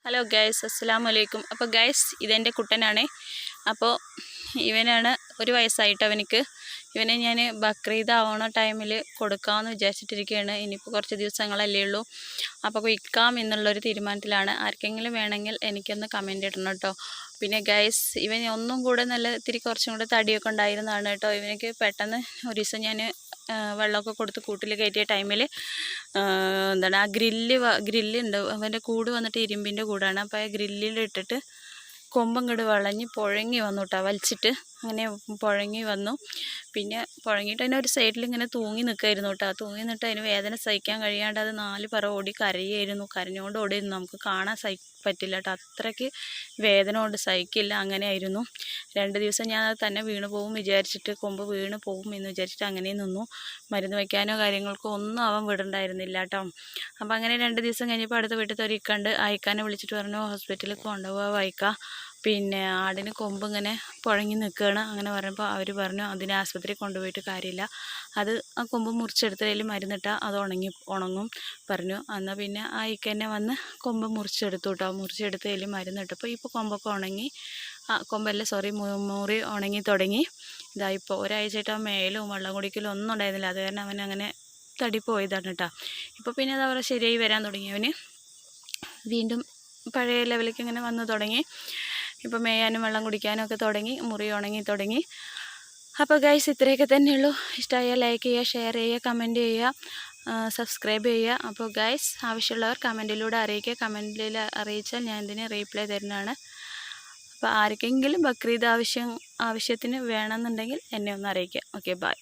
Hello guys, അസ്സലാമു അലൈക്കും. അപ്പോൾ ഗൈസ്, ഇതെൻ്റെ കുട്ടനാണ്. അപ്പോൾ ഇവനാണ് 1 വയസ്സായിട്ട് അവനിക്ക്. ഇവനെ ഞാൻ ബക്രീദ് ആവണ ടൈമിൽ കൊടുക്കാമെന്ന് വിചാരിച്ചിട്ടിരിക്കുകയാണ്. ഇനിയിപ്പോൾ കുറച്ച് ദിവസങ്ങളല്ലേ ഉള്ളൂ. അപ്പോൾ വിൽക്കാം എന്നുള്ളൊരു തീരുമാനത്തിലാണ്. ആർക്കെങ്കിലും വേണമെങ്കിൽ എനിക്കൊന്ന് കമൻറ്റ് ഇടണം കേട്ടോ. പിന്നെ ഗൈസ്, ഇവൻ ഒന്നും കൂടെ കുറച്ചും കൂടെ തടിയൊക്കെ ഉണ്ടായിരുന്നതാണ് കേട്ടോ. ഇവനക്ക് പെട്ടെന്ന് ഒരു ദിവസം ഞാൻ വെള്ളമൊക്കെ കൊടുത്ത് കൂട്ടിൽ കയറ്റിയ ടൈമിൽ എന്താണ് ആ ഗ്രില്ലുണ്ട്. അവൻ്റെ കൂട് വന്നിട്ട് ഇരുമ്പിൻ്റെ കൂടാണ്. അപ്പോൾ ആ ഗ്രില്ലിലിട്ടിട്ട് കൊമ്പങ്ങട് വളഞ്ഞ് പുഴങ്ങി വന്നു കേട്ടോ. വലിച്ചിട്ട് അങ്ങനെ പുഴങ്ങി വന്നു. പിന്നെ പുഴങ്ങിയിട്ട് അതിനൊരു സൈഡിൽ ഇങ്ങനെ തൂങ്ങി നിൽക്കുമായിരുന്നു കേട്ടോ. തൂങ്ങി നിന്നിട്ട് അതിന് വേദന സഹിക്കാൻ കഴിയാണ്ട് അത് 4 പറ ഓടി കരയായിരുന്നു. കരഞ്ഞുകൊണ്ട് ഓടിയിരുന്നു. നമുക്ക് കാണാൻ പറ്റില്ല കേട്ടോ. അത്രയ്ക്ക് വേദന കൊണ്ട് സഹിക്കില്ല. അങ്ങനെ ആയിരുന്നു. 2 ദിവസം ഞാൻ അത് തന്നെ വീണ് പോകും വിചാരിച്ചിട്ട്, കൊമ്പ് വീണ് പോകും എന്ന് വിചാരിച്ചിട്ട് അങ്ങനെ നിന്നു. മരുന്ന് വയ്ക്കാനോ കാര്യങ്ങൾക്കോ ഒന്നും അവൻ വിടണ്ടായിരുന്നില്ല കേട്ടോ. അപ്പോൾ അങ്ങനെ 2 ദിവസം കഴിഞ്ഞപ്പോൾ അടുത്ത വീട്ടിൽ ഒരു ഇക്കണ്ട് അയക്കാനെ വിളിച്ചിട്ട് പറഞ്ഞു, ഹോസ്പിറ്റലിൽ കൊണ്ടുപോകാൻ വായിക്കാം, പിന്നെ ആടിന് കൊമ്പ് ഇങ്ങനെ പുഴങ്ങി നിൽക്കുകയാണ്. അങ്ങനെ പറഞ്ഞപ്പോൾ അവർ പറഞ്ഞു അതിനെ ആശുപത്രി കൊണ്ടുപോയിട്ട് കാര്യമില്ല, അത് ആ കൊമ്പ് മുറിച്ചെടുത്തതിൽ മരുന്നിട്ടാൽ അത് ഉണങ്ങും പറഞ്ഞു. എന്നാൽ പിന്നെ ആ ഇക്കന്നെ വന്ന് കൊമ്പ് മുറിച്ചെടുത്തു കേട്ടോ. മുറിച്ചെടുത്തതിൽ മരുന്നിട്ടപ്പോൾ ഇപ്പോൾ കൊമ്പൊക്കെ ഉണങ്ങി, മുറി ഉണങ്ങി തുടങ്ങി. ഇതായിപ്പോൾ ഒരാഴ്ചയായിട്ട് ആ മേലും വെള്ളം കുടിക്കലും ഒന്നും ഉണ്ടായിരുന്നില്ല. അത് കാരണം അവൻ അങ്ങനെ തടി പോയതാണ് കേട്ടോ. ഇപ്പോൾ പിന്നെ അത് അവരെ ശരിയായി വരാൻ തുടങ്ങി. അവന് വീണ്ടും പഴയ ലെവലിലേക്ക് ഇങ്ങനെ വന്നു തുടങ്ങി. ഇപ്പോൾ മേയാനും വെള്ളം കുടിക്കാനും ഒക്കെ തുടങ്ങി. മുറി ഉണങ്ങി തുടങ്ങി. അപ്പോൾ ഗൈസ്, ഇത്രയൊക്കെ തന്നെയുള്ളൂ. ഇഷ്ടമായാൽ ലൈക്ക് ചെയ്യുക, ഷെയർ ചെയ്യുക, കമൻറ്റ് ചെയ്യുക, സബ്സ്ക്രൈബ് ചെയ്യുക. അപ്പോൾ ഗൈസ്, ആവശ്യമുള്ളവർ കമൻറ്റിലൂടെ അറിയിക്കുക. കമൻറ്റിൽ അറിയിച്ചാൽ ഞാൻ ഇതിന് റീപ്ലൈ തരുന്നതാണ്. അപ്പോൾ ആർക്കെങ്കിലും ബക്രീദ് ആവശ്യത്തിന് വേണമെന്നുണ്ടെങ്കിൽ എന്നെ ഒന്ന് അറിയിക്കുക. Okay, by.